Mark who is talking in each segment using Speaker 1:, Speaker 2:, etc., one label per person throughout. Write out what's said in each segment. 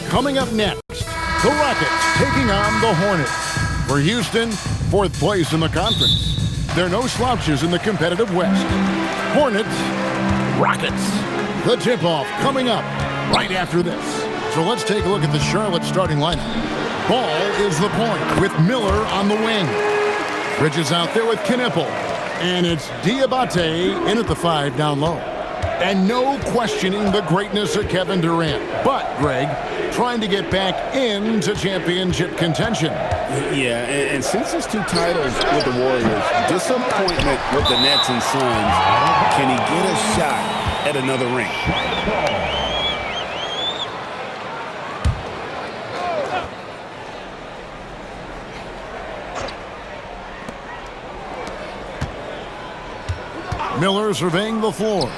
Speaker 1: Coming up next, the Rockets taking on the Hornets. For Houston, 4th place in the conference. There are no slouches in the competitive West. Hornets, Rockets. The tip-off coming up right after this. So let's take a look at the Charlotte starting lineup. Ball is the point with Miller on the wing. Bridges out there with Knippel. And it's Diabate in at the 5 down low. And no questioning the greatness of Kevin Durant. But, Greg, trying to get back into championship contention.
Speaker 2: Yeah, and since his 2 titles with the Warriors, disappointment with the Nets and Suns, can he get a shot at another ring?
Speaker 1: Miller surveying the floor.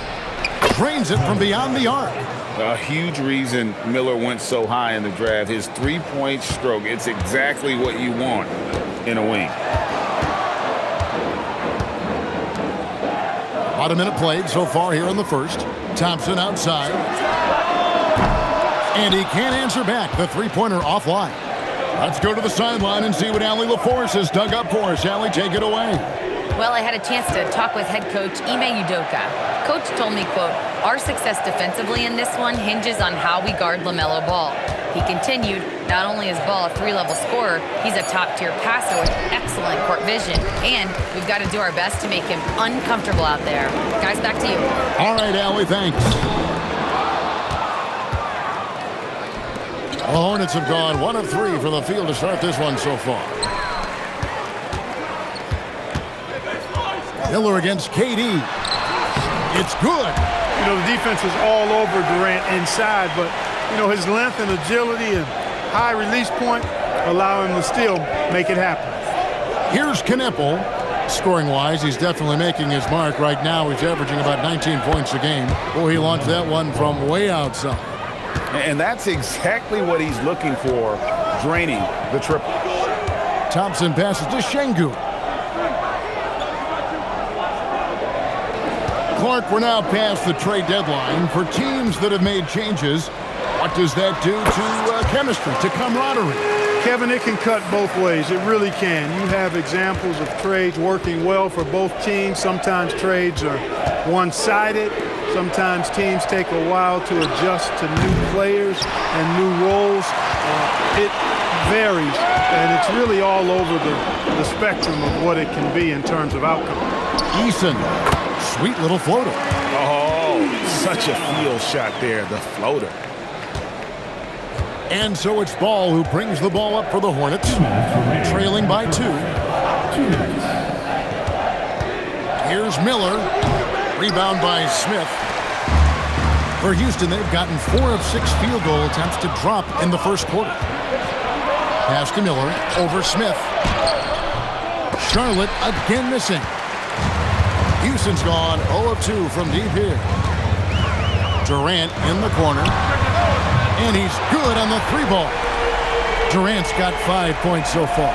Speaker 1: Drains it from beyond the arc.
Speaker 2: A huge reason Miller went so high in the draft. His 3-point stroke. It's exactly what you want in a wing.
Speaker 1: About a minute played so far here in the first. Thompson outside. And he can't answer back. The 3-pointer offline. Let's go to the sideline and see what Allie LaForce has dug up for us. Allie, take it away.
Speaker 3: Well, I had a chance to talk with head coach Ime Udoka. Coach told me, quote, "Our success defensively in this one hinges on how we guard LaMelo Ball." He continued, not only is Ball a 3-level scorer, he's a top-tier passer with excellent court vision, and we've got to do our best to make him uncomfortable out there. Guys, back to you.
Speaker 1: All right, Allie, thanks. The Hornets have gone 1 of 3 from the field to start this one so far. Miller against KD. It's good.
Speaker 4: You know, the defense was all over Durant inside, but, you know, his length and agility and high release point allow him to still make it happen.
Speaker 1: Here's Knippel. Scoring-wise, he's definitely making his mark. Right now, he's averaging about 19 points a game. Oh, he launched that one from way outside.
Speaker 2: And that's exactly what he's looking for, draining the triple.
Speaker 1: Thompson passes to Şengün. Clark, we're now past the trade deadline. For teams that have made changes, what does that do to chemistry, to camaraderie?
Speaker 4: Kevin, it can cut both ways. It really can. You have examples of trades working well for both teams. Sometimes trades are one-sided. Sometimes teams take a while to adjust to new players and new roles. It varies, and it's really all over the spectrum of what it can be in terms of outcome.
Speaker 1: Eason. Sweet little floater.
Speaker 2: Oh, such a field shot there, the floater.
Speaker 1: And so it's Ball who brings the ball up for the Hornets, trailing by 2. Here's Miller. Rebound by Smith. For Houston, they've gotten 4 of 6 field goal attempts to drop in the first quarter. Pass to Miller over Smith. Charlotte again missing. Houston's gone 0 of 2 from deep here. Durant in the corner. And he's good on the 3-ball. Durant's got 5 points so far.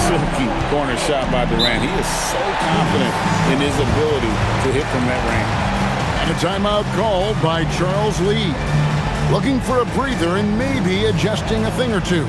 Speaker 2: Silky corner shot by Durant. He is so confident in his ability to hit from that range.
Speaker 1: And a timeout called by Charles Lee. Looking for a breather and maybe adjusting a thing or two.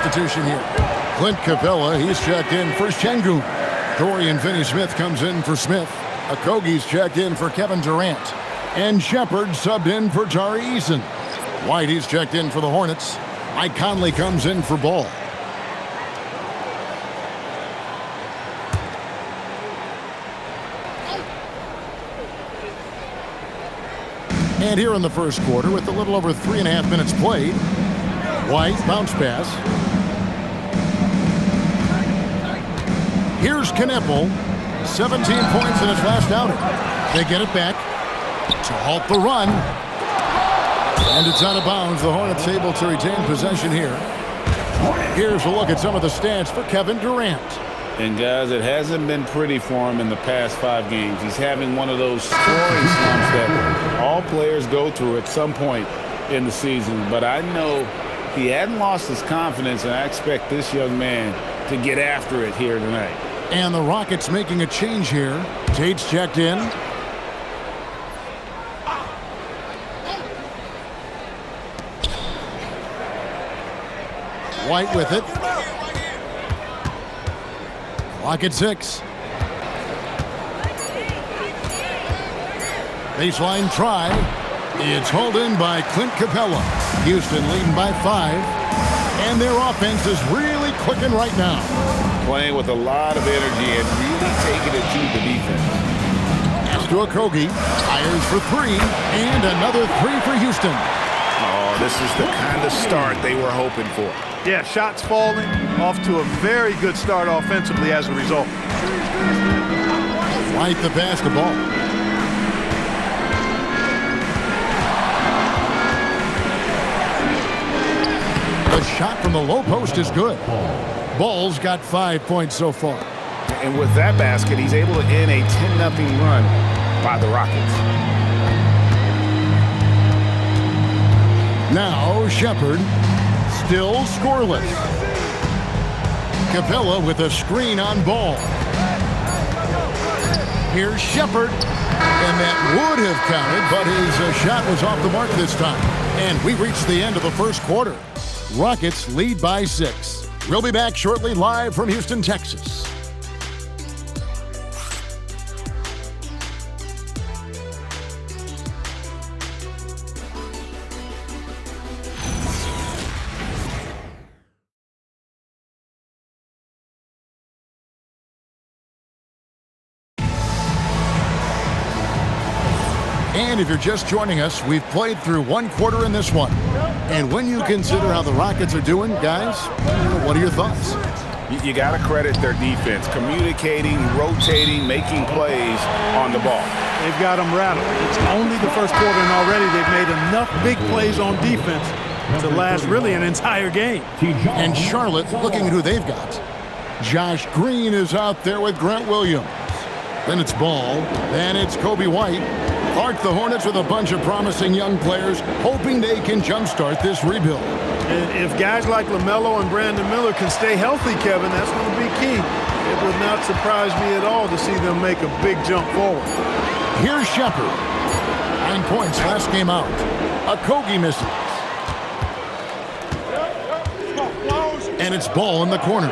Speaker 1: substitution here. Clint Capella, he's checked in for Şengün. Dorian Finney-Smith comes in for Smith. Okogie's checked in for Kevin Durant. And Shepard subbed in for Tari Eason. White, he's checked in for the Hornets. Mike Conley comes in for Ball. And here in the first quarter, with a little over 3.5 minutes played, White, bounce pass. Here's Kneppel, 17 points in his last outing. They get it back to halt the run. And it's out of bounds. The Hornets able to retain possession here. Here's a look at some of the stats for Kevin Durant.
Speaker 2: And guys, it hasn't been pretty for him in the past 5 games. He's having one of those scoring slumps that all players go through at some point in the season. But I know he hadn't lost his confidence, and I expect this young man to get after it here tonight.
Speaker 1: And the Rockets making a change here. Tate's checked in. White with it. Clock at 6. Baseline try. It's hauled in by Clint Capella. Houston leading by 5. And their offense is really clicking right now.
Speaker 2: Playing with a lot of energy and really taking it to the defense.
Speaker 1: Pass to Okogie. Fires for 3. And another 3 for Houston.
Speaker 2: Oh, this is the kind of start they were hoping for.
Speaker 4: Yeah, shots falling, off to a very good start offensively as a result.
Speaker 1: White the basketball. The shot from the low post is good. Ball's got 5 points so far.
Speaker 2: And with that basket, he's able to end a 10-0 run by the Rockets.
Speaker 1: Now Shepard, still scoreless. Capella with a screen on Ball. Here's Shepard, and that would have counted, but his shot was off the mark this time. And we reached the end of the first quarter. Rockets lead by 6. We'll be back shortly, live from Houston, Texas. And if you're just joining us, we've played through 1 quarter in this one. And when you consider how the Rockets are doing, guys, what are your thoughts?
Speaker 2: You got to credit their defense, communicating, rotating, making plays on the ball.
Speaker 4: They've got them rattled. It's only the first quarter, and already they've made enough big plays on defense to last really an entire game.
Speaker 1: And Charlotte, looking at who they've got. Josh Green is out there with Grant Williams. Then it's Ball. Then it's Kobe White. Clark, the Hornets with a bunch of promising young players, hoping they can jumpstart this rebuild.
Speaker 4: And if guys like LaMelo and Brandon Miller can stay healthy, Kevin, that's going to be key. It would not surprise me at all to see them make a big jump forward.
Speaker 1: Here's Shepard. 9 points last game out. Okogie misses. And it's Ball in the corner.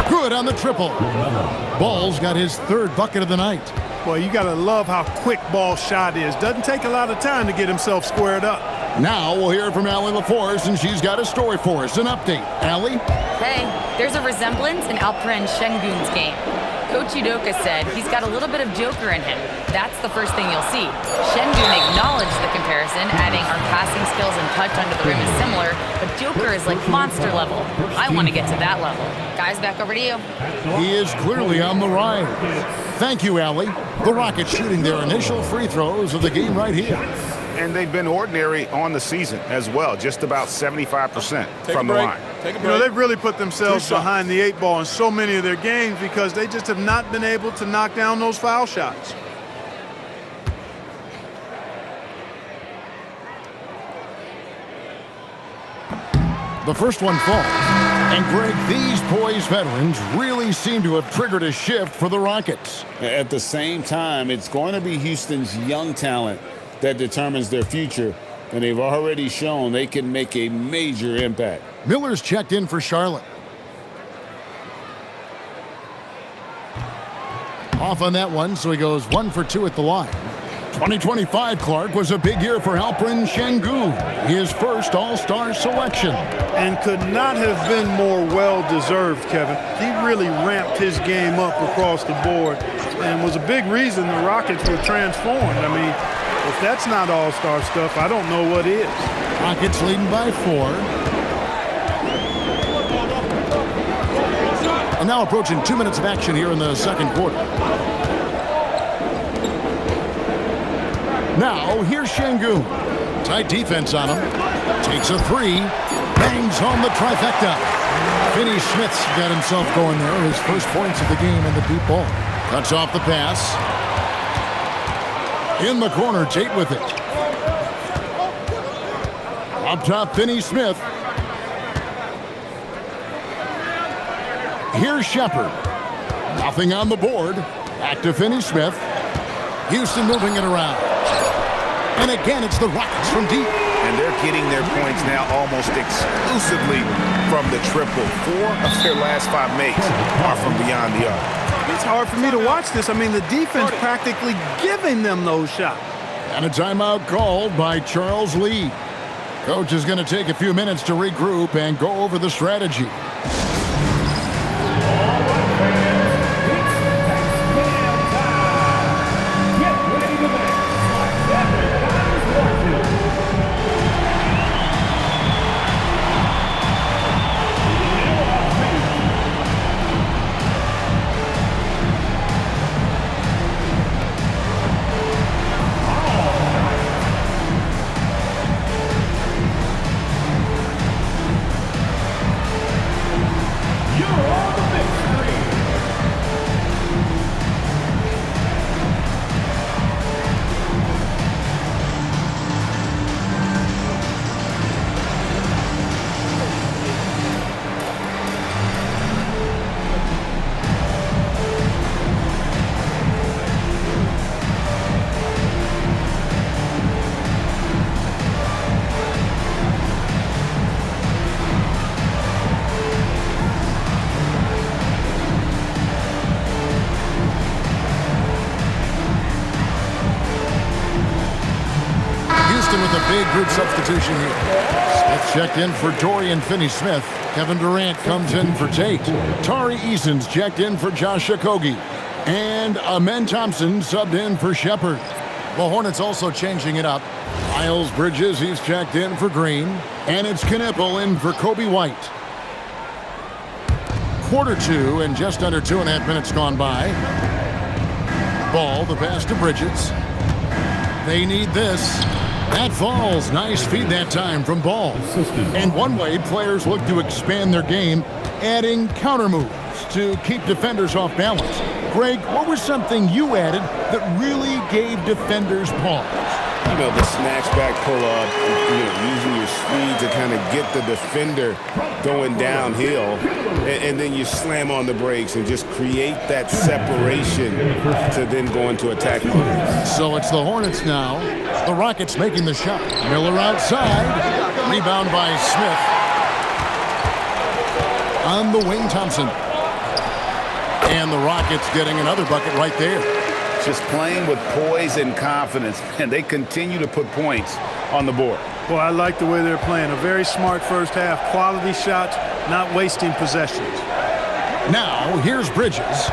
Speaker 1: Good on the triple. Ball's got his 3rd bucket of the night.
Speaker 4: Boy, you got to love how quick Ball's shot is. Doesn't take a lot of time to get himself squared up.
Speaker 1: Now we'll hear from Allie LaForce, and she's got a story for us. An update. Allie?
Speaker 3: Hey, there's a resemblance in Alperen Şengün's game. Coach Udoka said he's got a little bit of Joker in him. That's the first thing you'll see. Şengün acknowledged the comparison, adding our passing skills and touch under the rim is similar, but Joker is like monster level. I want to get to that level. Guys, back over to you.
Speaker 1: He is clearly on the rise. Thank you, Allie. The Rockets shooting their initial free throws of the game right here.
Speaker 2: And they've been ordinary on the season as well, just about 75% from the line.
Speaker 4: You know, they've really put themselves behind the 8 ball in so many of their games because they just have not been able to knock down those foul shots.
Speaker 1: The first one falls. And Greg, these poised veterans really seem to have triggered a shift for the Rockets.
Speaker 2: At the same time, it's going to be Houston's young talent that determines their future and they've already shown they can make a major impact.
Speaker 1: Miller's checked in for Charlotte. Off on that one, so he goes 1 for 2 at the line. 2025, Clark, was a big year for Alperen Sengun, his first All-Star selection.
Speaker 4: And could not have been more well-deserved, Kevin. He really ramped his game up across the board and was a big reason the Rockets were transformed. I mean, if that's not All-Star stuff, I don't know what is.
Speaker 1: Rockets leading by 4. And now approaching 2 minutes of action here in the second quarter. Now, here's Sengun. Tight defense on him. Takes a 3. Bangs home the trifecta. Finney Smith's got himself going there. His first points of the game in the deep ball. Cuts off the pass. In the corner, Tate with it. Up top, Finney Smith. Here's Shepard. Nothing on the board. Back to Finney Smith. Houston moving it around. And again, it's the Rockets from deep.
Speaker 5: And they're getting their points now almost exclusively from the triple. 4 of their last 5 makes are from beyond the arc.
Speaker 4: It's hard for me to watch this. I mean, the defense practically giving them those shots.
Speaker 1: And a timeout called by Charles Lee. Coach is going to take a few minutes to regroup and go over the strategy. With a big group substitution here. Smith checked in for Dorian Finney-Smith. Kevin Durant comes in for Tate. Tari Eason's checked in for Josh Okogie. And Amen Thompson subbed in for Shepard. The Hornets also changing it up. Miles Bridges, he's checked in for Green. And it's Knipple in for Kobe White. Quarter 2 and just under 2.5 minutes gone by. Ball, the pass to Bridges. They need this. That falls. Nice feed that time from Ball. And one way players look to expand their game, adding counter moves to keep defenders off balance. Greg, what was something you added that really gave defenders pause?
Speaker 2: You know, the snatch back pull-up, using your speed to kind of get the defender going downhill, and then you slam on the brakes and just create that separation to then go into attack mode.
Speaker 1: So it's the Hornets now. The Rockets making the shot. Miller outside. Rebound by Smith. On the wing, Thompson. And the Rockets getting another bucket right there.
Speaker 5: Just playing with poise and confidence, and they continue to put points on the board.
Speaker 4: Well, I like the way they're playing. A very smart first half. Quality shots, not wasting possessions.
Speaker 1: Now, here's Bridges.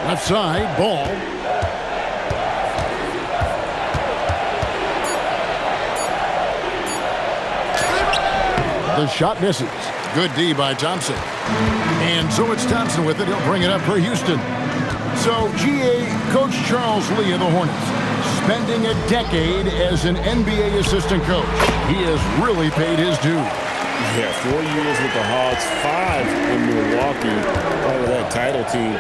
Speaker 1: Left side, Ball. The shot misses. Good D by Thompson. And so it's Thompson with it. He'll bring it up for Houston. So, GA, Coach Charles Lee of the Hornets, spending a decade as an NBA assistant coach. He has really paid his dues.
Speaker 2: Yeah, 4 years with the Hawks, 5 in Milwaukee, part of that title team.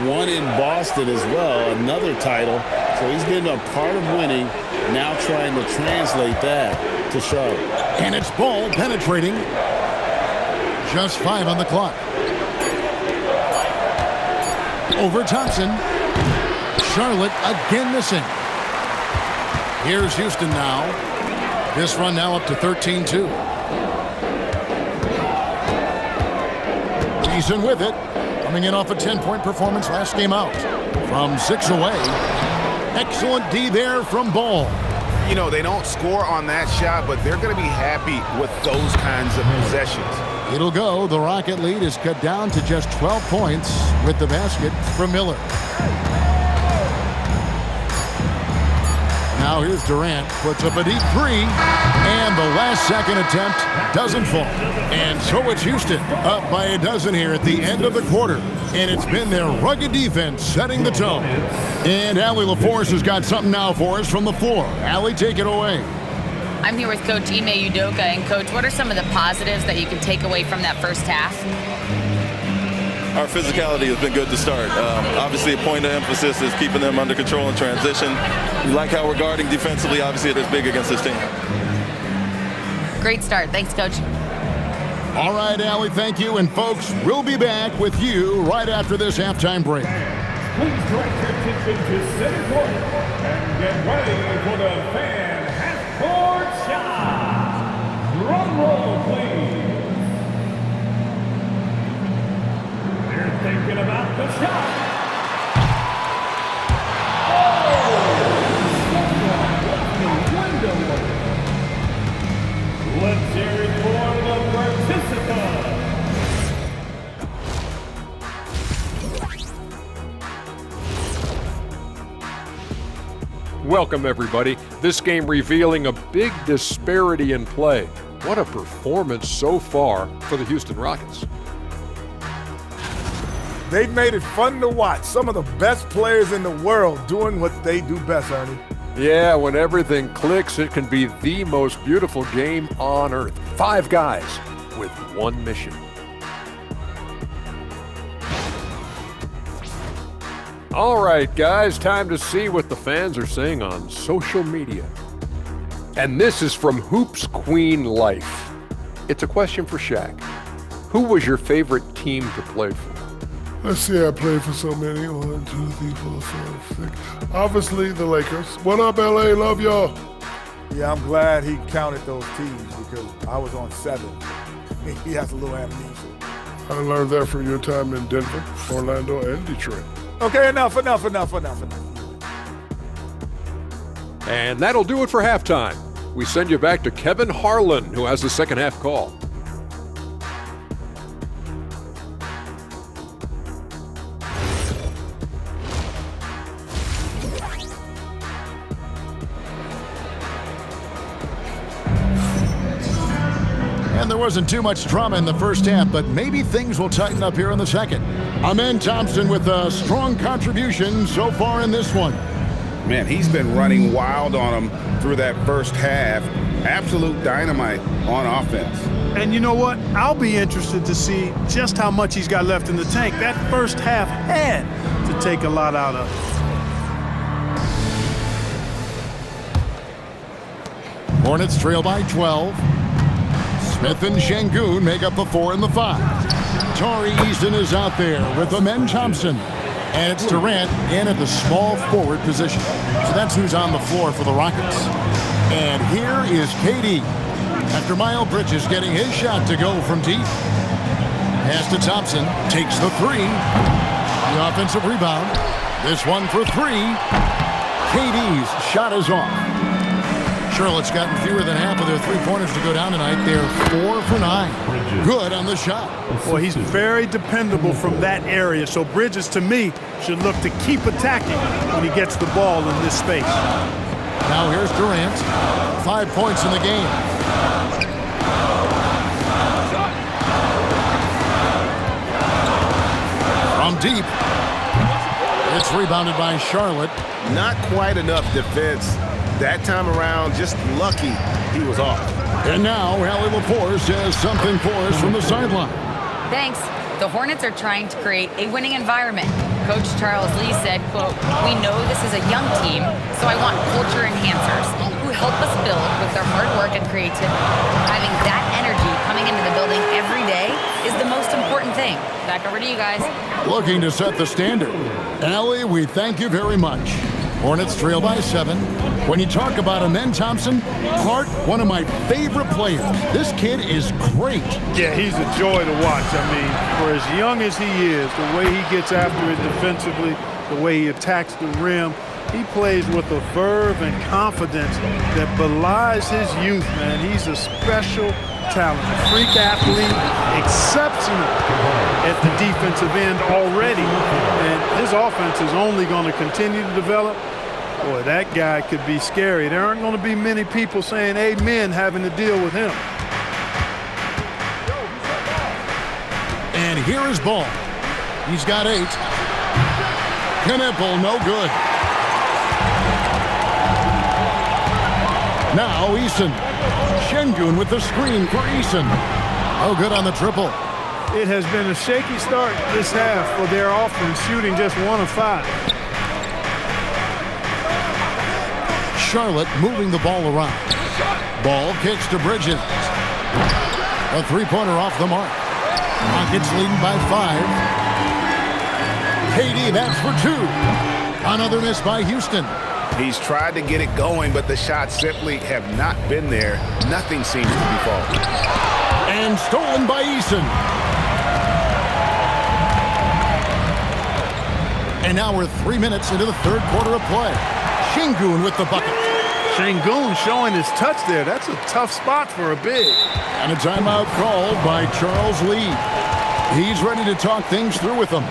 Speaker 2: 1 in Boston as well, another title. So he's been a part of winning, now trying to translate that to Charlotte.
Speaker 1: And it's Ball penetrating. Just 5 on the clock. Over Thompson. Charlotte again missing. Here's Houston now. This run now up to 13-2. Eason with it. Coming in off a 10-point performance last game out. From 6 away. Excellent D there from Ball.
Speaker 5: You know, they don't score on that shot, but they're going to be happy with those kinds of possessions.
Speaker 1: It'll go. The Rocket lead is cut down to just 12 points with the basket from Miller. Now here's Durant. Puts up a deep three. And the last second attempt doesn't fall. And so it's Houston up by a dozen here at the end of the quarter. And it's been their rugged defense setting the tone. And Allie LaForce has got something now for us from the floor. Allie, take it away.
Speaker 3: I'm here with Coach Ime Udoka. And, Coach, what are some of the positives that you can take away from that first half?
Speaker 6: Our physicality has been good to start. Obviously, a point of emphasis is keeping them under control in transition. We like how we're guarding defensively. Obviously, it is big against this team.
Speaker 3: Great start. Thanks, Coach.
Speaker 1: All right, Allie, thank you. And, folks, we'll be back with you right after this halftime break.
Speaker 7: Please direct your attention to center court and get ready for the fan half-court shot. Drum roll, please. They're thinking about the shot. Let's hear it for the participants.
Speaker 8: Welcome, everybody. This game revealing a big disparity in play. What a performance so far for the Houston Rockets.
Speaker 9: They've made it fun to watch. Some of the best players in the world doing what they do best, Ernie.
Speaker 8: Yeah, when everything clicks, it can be the most beautiful game on earth. 5 guys with one mission. All right, guys, time to see what the fans are saying on social media. And this is from Hoops Queen Life. It's a question for Shaq. Who was your favorite team to play for?
Speaker 10: Let's see, I played for so many. 1, 2, 3, 4, 5, 6. Obviously, the Lakers. What up, LA? Love y'all.
Speaker 9: Yeah, I'm glad he counted those teams because I was on 7. He has a little amnesia.
Speaker 10: I learned that from your time in Denver, Orlando, and Detroit.
Speaker 9: Okay, enough.
Speaker 8: And that'll do it for halftime. We send you back to Kevin Harlan, who has the second half call.
Speaker 1: And there wasn't too much drama in the first half, but maybe things will tighten up here in the second. Amen Thompson with a strong contribution so far in this one.
Speaker 5: Man, he's been running wild on him through that first half. Absolute dynamite on offense.
Speaker 4: And you know what? I'll be interested to see just how much he's got left in the tank. That first half had to take a lot out of it.
Speaker 1: Hornets trail by 12. Smith and Şengün make up the 4 and the 5. Tari Eason is out there with Amen Thompson. And it's Durant in at the small forward position. So that's who's on the floor for the Rockets. And here is KD. After Miles Bridges getting his shot to go from deep. Pass to Thompson. Takes the 3. The offensive rebound. This one for 3. KD's shot is off. Charlotte's gotten fewer than half of their 3-pointers to go down tonight. They're 4 for 9. Good on the shot.
Speaker 4: Well, he's very dependable from that area. So Bridges, to me, should look to keep attacking when he gets the ball in this space.
Speaker 1: Now here's Durant. 5 points in the game. From deep. It's rebounded by Charlotte.
Speaker 5: Not quite enough defense. That time around, just lucky he was off.
Speaker 1: And now, Allie LaForce has something for us from the sideline.
Speaker 3: Thanks. The Hornets are trying to create a winning environment. Coach Charles Lee said, quote, "We know this is a young team, so I want culture enhancers who help us build with their hard work and creativity. Having that energy coming into the building every day is the most important thing." Back over to you guys.
Speaker 1: Looking to set the standard. Allie, we thank you very much. Hornets trail by 7. When you talk about Amen Thompson, Clark, one of my favorite players. This kid is great.
Speaker 4: Yeah, he's a joy to watch. I mean, for as young as he is, the way he gets after it defensively, the way he attacks the rim, he plays with a verve and confidence that belies his youth, man. He's a special talent, a freak athlete, exceptional at the defensive end already. And his offense is only going to continue to develop. Boy, that guy could be scary. There aren't going to be many people saying amen having to deal with him.
Speaker 1: And here is Ball. He's got 8. Knipple, no good. Now Eason. Şengün with the screen for Eason. Oh, good on the triple.
Speaker 4: It has been a shaky start this half for their offense, shooting just 1 of 5.
Speaker 1: Charlotte moving the ball around. Ball kicks to Bridges. A three-pointer off the mark. Rockets leading by 5. KD, that's for 2. Another miss by Houston.
Speaker 5: He's tried to get it going, but the shots simply have not been there. Nothing seems to be falling.
Speaker 1: And stolen by Eason. And now we're 3 minutes into the third quarter of play. Şengün with the bucket.
Speaker 4: Şengün showing his touch there. That's a tough spot for a big.
Speaker 1: And a timeout called by Charles Lee. He's ready to talk things through with them.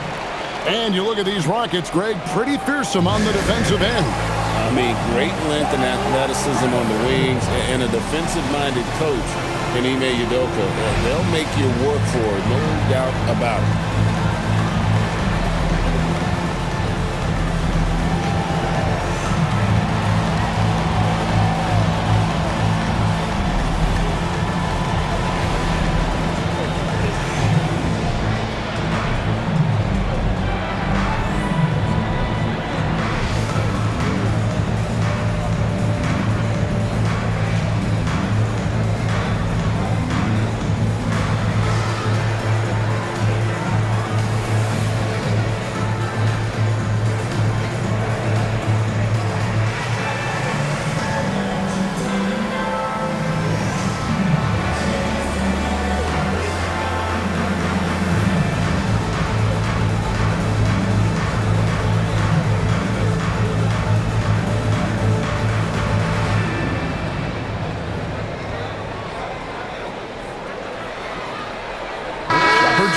Speaker 1: And you look at these Rockets, Greg, pretty fearsome on the defensive end.
Speaker 2: I mean, great length and athleticism on the wings, and a defensive-minded coach in Ime Udoka. They'll make you work for it, no doubt about it.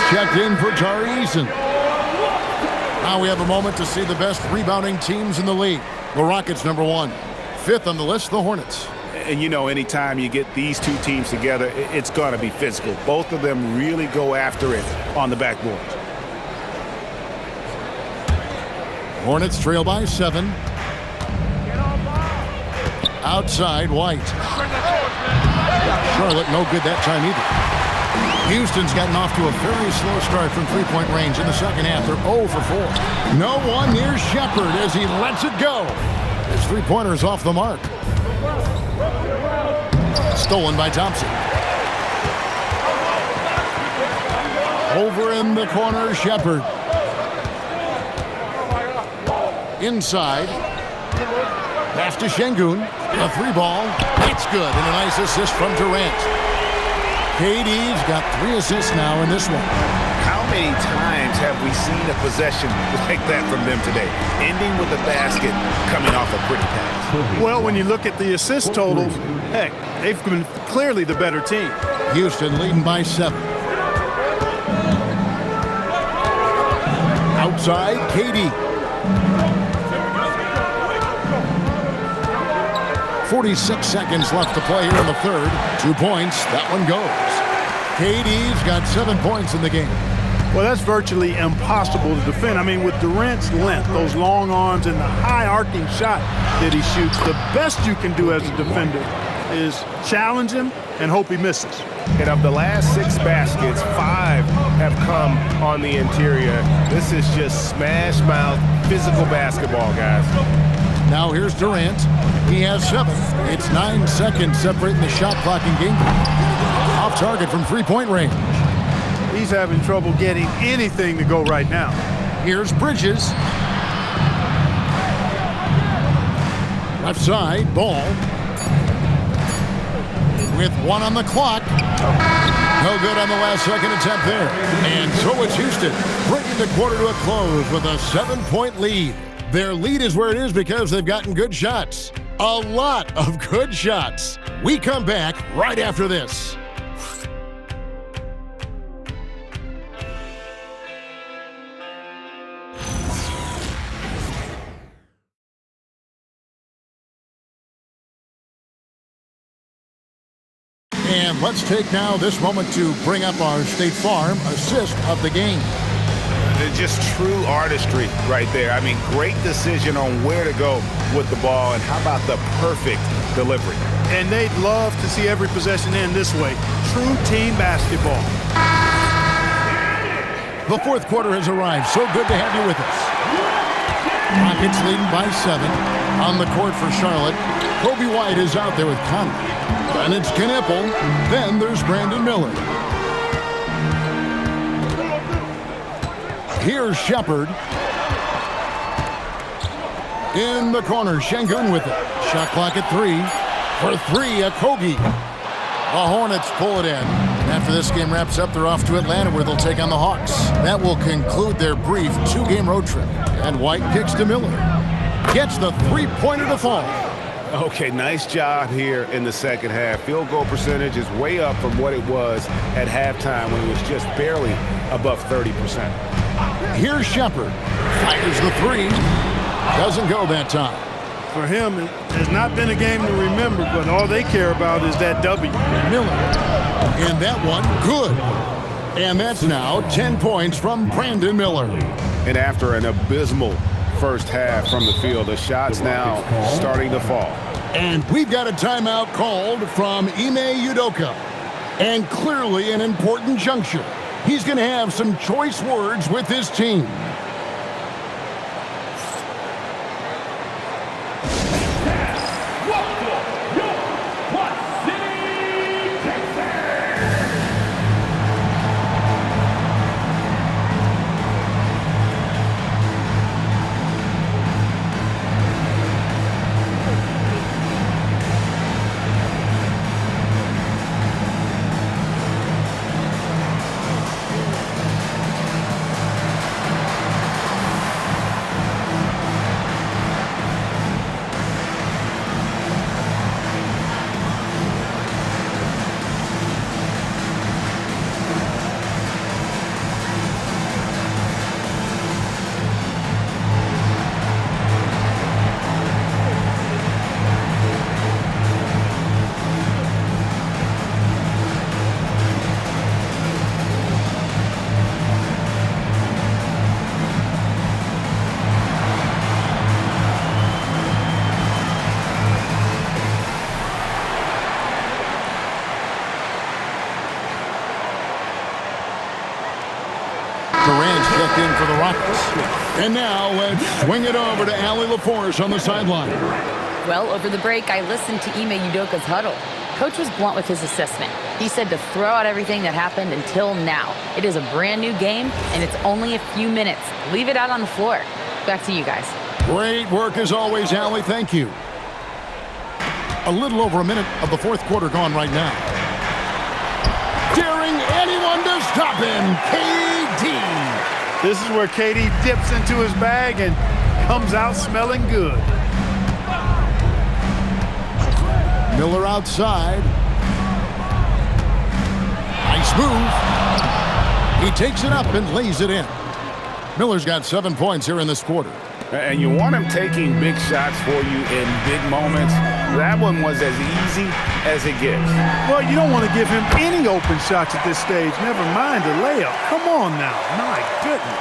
Speaker 1: Checked in for Tari Eason. Now we have a moment to see the best rebounding teams in the league. The Rockets, number 1. 5th on the list, the Hornets.
Speaker 5: And you know, anytime you get these two teams together, it's going to be physical. Both of them really go after it on the backboard.
Speaker 1: Hornets trail by 7. Outside, White. Charlotte, no good that time either. Houston's gotten off to a very slow start from three-point range in the second half. They're 0 for 4. No one near Shepard as he lets it go. His three-pointer is off the mark. Stolen by Thompson. Over in the corner, Shepard. Inside. Pass to Şengün. A 3-ball. It's good. And a nice assist from Durant. KD's got 3 assists now in this one.
Speaker 5: How many times have we seen a possession like that from them today? Ending with a basket, coming off a pretty pass.
Speaker 4: Well, when you look at the assist totals, heck, they've been clearly the better team.
Speaker 1: Houston leading by 7. Outside, KD. 46 seconds left to play here in the third. 2 points. That one goes. KD's got 7 points in the game.
Speaker 4: Well, that's virtually impossible to defend. I mean, with Durant's length, those long arms, and the high arcing shot that he shoots, the best you can do as a defender is challenge him and hope he misses.
Speaker 5: And of the last 6 baskets, 5 have come on the interior. This is just smash mouth physical basketball, guys.
Speaker 1: Now here's Durant. He has 7. It's 9 seconds separating the shot clock and game. Off target from three-point range.
Speaker 4: He's having trouble getting anything to go right now.
Speaker 1: Here's Bridges. Left side, ball. With 1 on the clock. No good on the last second attempt there. And so it's Houston, bringing the quarter to a close with a 7-point lead. Their lead is where it is because they've gotten good shots. A lot of good shots. We come back right after this. And let's take now this moment to bring up our State Farm assist of the game.
Speaker 5: Just true artistry right there. I mean, great decision on where to go with the ball, and how about the perfect delivery?
Speaker 4: And they'd love to see every possession end this way. True team basketball.
Speaker 1: The fourth quarter has arrived. So good to have you with us. Rockets leading by 7. On the court for Charlotte, Kobe White is out there with Conley. Then it's Knipple. Then there's Brandon Miller. Here's Shepard. In the corner, Şengün with it. Shot clock at 3. For 3, Okogie. The Hornets pull it in. After this game wraps up, they're off to Atlanta where they'll take on the Hawks. That will conclude their brief 2-game road trip. And White kicks to Miller. Gets the 3-pointer to fall.
Speaker 5: Okay, nice job here in the second half. Field goal percentage is way up from what it was at halftime when it was just barely above 30%.
Speaker 1: Here's Shepard. Fires the 3. Doesn't go that time.
Speaker 4: For him, it has not been a game to remember, but all they care about is that W.
Speaker 1: Miller. And that one, good. And that's now 10 points from Brandon Miller.
Speaker 5: And after an abysmal first half from the field, the shots now starting to fall.
Speaker 1: And we've got a timeout called from Ime Udoka. And clearly an important juncture. He's going to have some choice words with his team. Durant checked in for the Rockets. And now let's swing it over to Allie LaForce on the sideline.
Speaker 3: Well, over the break, I listened to Ime Udoka's huddle. Coach was blunt with his assessment. He said to throw out everything that happened until now. It is a brand new game, and it's only a few minutes. Leave it out on the floor. Back to you guys.
Speaker 1: Great work as always, Allie. Thank you. A little over a minute of the fourth quarter gone right now. Daring anyone to stop him, KD.
Speaker 4: This is where KD dips into his bag and comes out smelling good.
Speaker 1: Miller outside. Nice move. He takes it up and lays it in. Miller's got 7 points here in this quarter.
Speaker 5: And you want him taking big shots for you in big moments. That one was as easy as it gets.
Speaker 4: Well, you don't want to give him any open shots at this stage. Never mind a layup. Come on now. My goodness.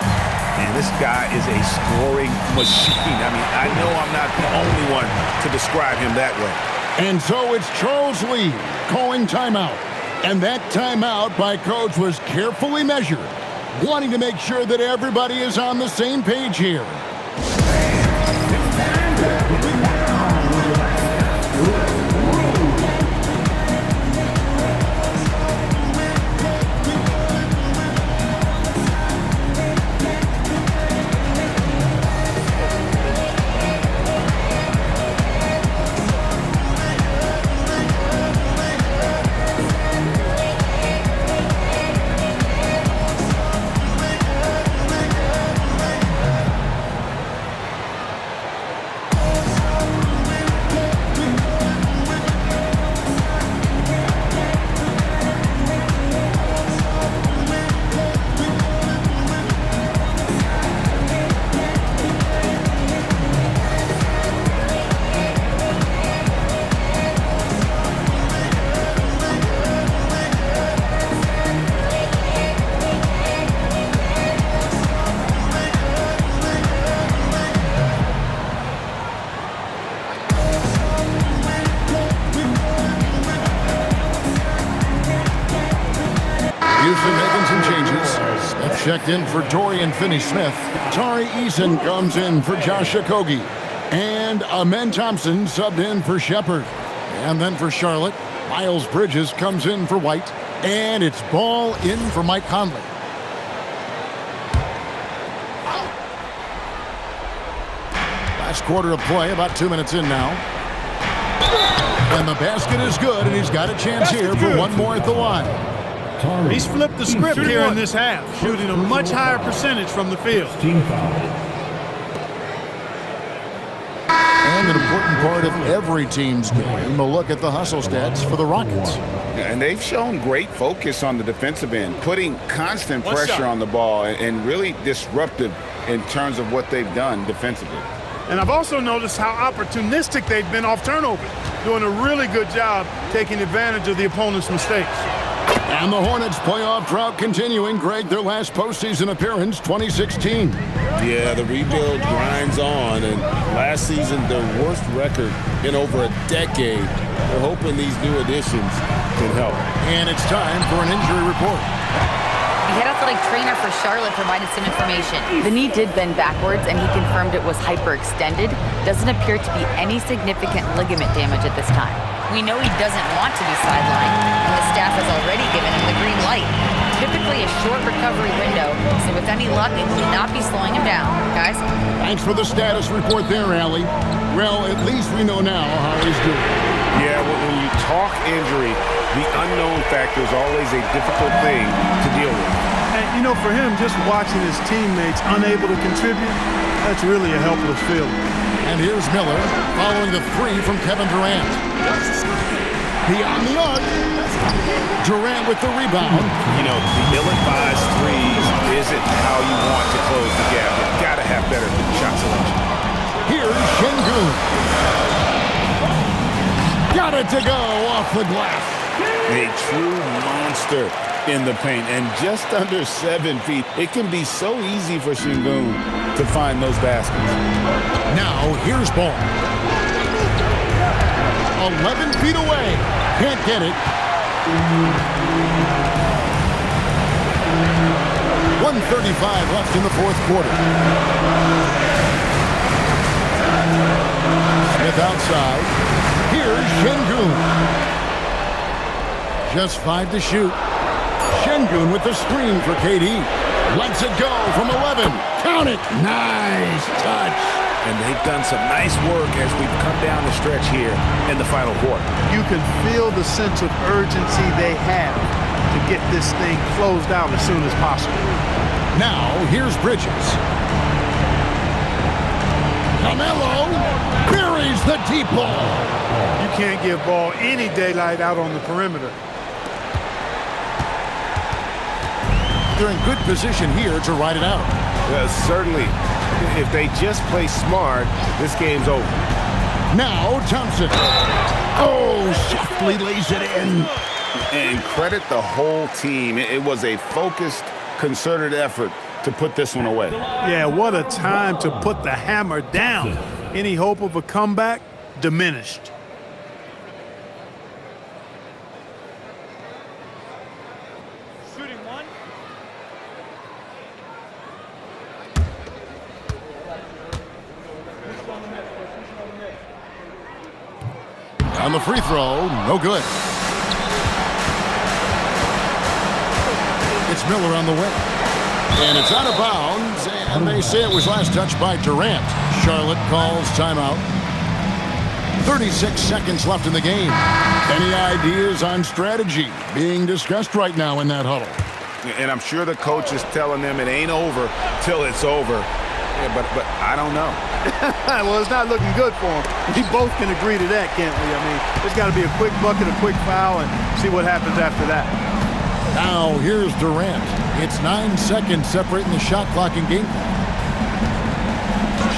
Speaker 5: And this guy is a scoring machine. I mean, I know I'm not the only one to describe him that way.
Speaker 1: And so it's Charles Lee calling timeout. And that timeout by Coach was carefully measured, wanting to make sure that everybody is on the same page here. Houston making some changes. Smith checked in for Dorian Finney-Smith. Tari Eason comes in for Josh Okogie. And Amen Thompson subbed in for Shepard. And then for Charlotte, Miles Bridges comes in for White. And it's ball in for Mike Conley. Last quarter of play, about 2 minutes in now. And the basket is good, and he's got a chance here for one more at the line.
Speaker 4: He's flipped the script here in this half, shooting a much higher percentage from the field.
Speaker 1: And an important part of every team's game, a look at the hustle stats for the Rockets.
Speaker 5: And they've shown great focus on the defensive end, putting constant pressure on the ball and really disruptive in terms of what they've done defensively.
Speaker 4: And I've also noticed how opportunistic they've been off turnovers, doing a really good job taking advantage of the opponent's mistakes.
Speaker 1: And the Hornets' playoff drought continuing. Greg, their last postseason appearance, 2016.
Speaker 2: Yeah, the rebuild grinds on, and last season, their worst record in over a decade. They're hoping these new additions can help.
Speaker 1: And it's time for an injury report.
Speaker 3: The head athletic trainer for Charlotte provided some information. The knee did bend backwards, and he confirmed it was hyperextended. Doesn't appear to be any significant ligament damage at this time. We know he doesn't want to be sidelined, and the staff has already given him the green light. Typically a short recovery window, so with any luck, it will not be slowing him down. Guys?
Speaker 1: Thanks for the status report there, Allie. Well, at least we know now how he's doing.
Speaker 5: Yeah, when you talk injury, the unknown factor is always a difficult thing to deal with.
Speaker 4: And, you know, for him, just watching his teammates unable to contribute, that's really a helpless feeling.
Speaker 1: And here's Miller following the three from Kevin Durant. Beyond the arc. Durant with the rebound.
Speaker 5: You know, the ill-advised threes isn't how you want to close the gap. You've got to have better shot selection.
Speaker 1: Here's Şengün. Got it to go off the glass.
Speaker 2: A true monster in the paint, and just under 7 feet. It can be so easy for Şengün to find those baskets.
Speaker 1: Now, here's ball. 11 feet away. Can't get it. 1:35 left in the fourth quarter. Smith outside. Here's Şengün. Just 5 to shoot. Şengün with the screen for KD. Lets it go from 11. Count it. Nice touch.
Speaker 5: And they've done some nice work as we've come down the stretch here in the final quarter.
Speaker 4: You can feel the sense of urgency they have to get this thing closed out as soon as possible.
Speaker 1: Now, here's Bridges. Carmelo buries the deep ball.
Speaker 4: You can't give Ball any daylight out on the perimeter.
Speaker 1: They're in good position here to ride it out.
Speaker 5: Certainly, if they just play smart, this game's over.
Speaker 1: Now, Thompson. Oh, softly lays it in.
Speaker 5: And credit the whole team. It was a focused, concerted effort to put this one away.
Speaker 4: Yeah, what a time to put the hammer down. Any hope of a comeback diminished. Shooting one.
Speaker 1: On the free throw, no good. It's Miller on the way. And it's out of bounds, and they say it was last touched by Durant. Charlotte calls timeout. 36 seconds left in the game. Any ideas on strategy being discussed right now in that huddle?
Speaker 5: And I'm sure the coach is telling them it ain't over till it's over. Yeah, but I don't know.
Speaker 4: Well, it's not looking good for them. We both can agree to that, can't we? I mean, there's got to be a quick bucket, a quick foul, and see what happens after that.
Speaker 1: Now, here's Durant. It's 9 seconds separating the shot clock and game clock.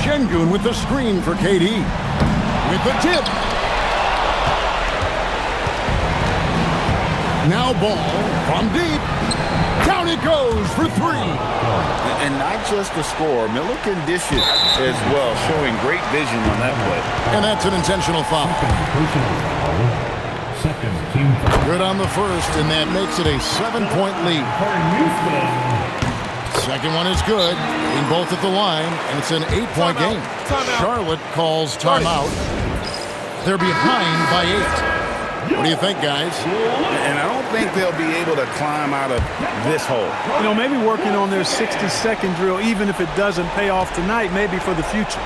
Speaker 1: Şengün with the screen for KD. With the tip. Now ball from deep. Down it goes for 3.
Speaker 5: And not just the score. Miller can dish it as well, showing great vision on that play.
Speaker 1: And that's an intentional foul.
Speaker 7: Second
Speaker 1: Good on the first, and that makes it a 7-point lead. Second one is good, in both at the line, and it's an 8-point game. Charlotte calls timeout. They're behind by 8. What do you think, guys?
Speaker 2: And I don't think they'll be able to climb out of this hole.
Speaker 4: You know, maybe working on their 60-second drill, even if it doesn't pay off tonight, maybe for the future.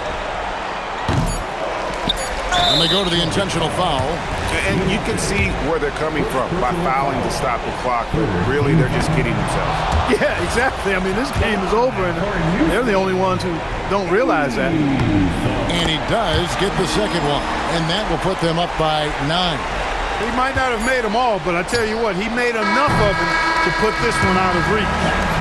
Speaker 1: And they go to the intentional foul.
Speaker 5: And you can see where they're coming from by fouling to stop the clock, but really they're just kidding themselves.
Speaker 4: Yeah, exactly. I mean, this game is over, and they're the only ones who don't realize that.
Speaker 1: And he does get the second one, and that will put them up by 9.
Speaker 4: He might not have made them all, but I tell you what, he made enough of them to put this one out of reach.